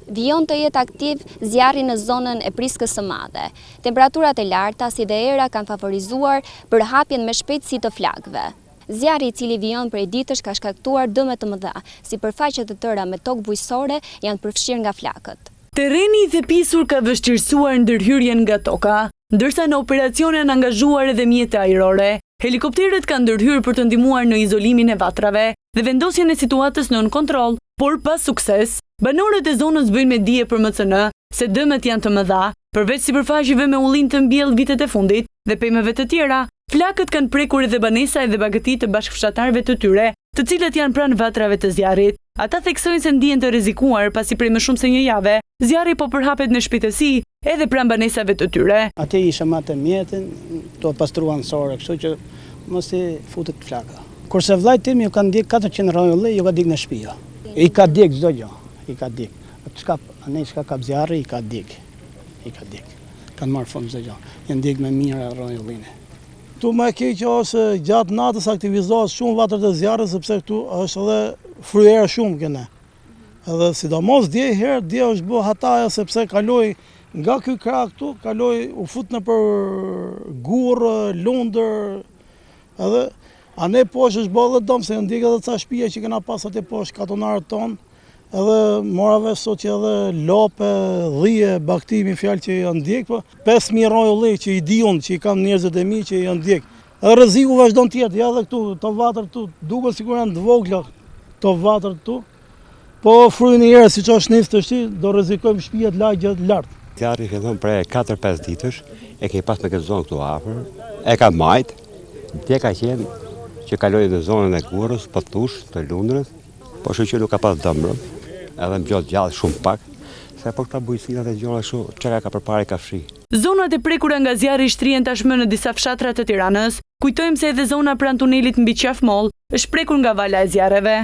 Vijon të jetë aktiv zjarri në zonën e Priskës së Madhe. Temperaturat e larta si dhe era kanë favorizuar për hapjen me shpejtësi të flakëve. Zjarri i cili vijon prej ditësh ka shkaktuar dëme të mëdha, si përfaqe të tëra me tokë bujësore janë përfshirë nga flakët. Terreni i thepisur ka vështirësuar ndërhyrjen nga toka, ndërsa në operacione janë angazhuar edhe mjete ajrore. Helikopterët kanë ndërhyrë për të ndihmuar në izolimin e vatrave dhe vendosjen e situatës nën kontroll, por pa sukses. Banorët e zonës bëjnë me dije për MCN se dëmet janë të mëdha, përveç sipërfaqeve me ullinë të mbjellë vitet e fundit dhe pemëve të tjera. Flakët kanë prekur edhe banesa edhe bagëti të bashkëfshatarëve të tyre, të cilët janë pranë vatrave të zjarrit. Ata theksojnë se ndihen të rrezikuar pasi prej më shumë se një jave, zjarri po përhapet me shpejtësi edhe pranë banesave të tyre. Atë isha më të mjetin, to pastruan sore, kështu që mos i futet flaka. Kurse vllajt tim ju kanë ndjek 400 rrojull, ju ka dik në shtëpi. I ka dik çdo gjë, i ka dik. Çka ka zjarri, i ka dik. Kanë marrë fund çdo gjë. Janë ndjek me mirë rrojullin. Tu më keq është gjatë natës aktivizohet shumë vatër të zjarrit sepse këtu është edhe fryrë shumë këne. Edhe sidomos dje është bë hataja sepse kaloi nga ky krah këtu, u fut në për gurë, lundër, edhe ane poshtë është bë edhe dëm se ndjek edhe ca shtëpia që kena pas atë poshtë katonarët tonë. Edhe morave sot që edhe lope, dhije, baktimi, fjalë që janë ndjek, 5.000 rrojull që i diun, që i kanë njerëzit e mi që janë ndjek. Edhe rreziku vazhdon tjetër, ja edhe këtu, to vatër këtu, duket sikur janë të vogla, to vatër këtu. Po fryjnë një herë siç është nis të shti, do rrezikojmë shtëpia të lart. Zjarri fillon prej 4-5 ditësh, e ke pas me këtë zonë këtu afër, e ka majt, dje ka qenë që kaloi në zonën e Gurës, Pothush, të Lundrës, po që nuk ka pas dëmrë. Edhe më gjotë gjallë shumë pak, se po këta bujësinat e gjallë shumë, çka ka përpara ka fshi. Zonat e prekura nga zjarri shtrihen tashmë në disa fshatra të Tiranës. Kujtojmë se edhe zona pranë tunelit mbi Qafmoll është prekur nga vala e zjarreve.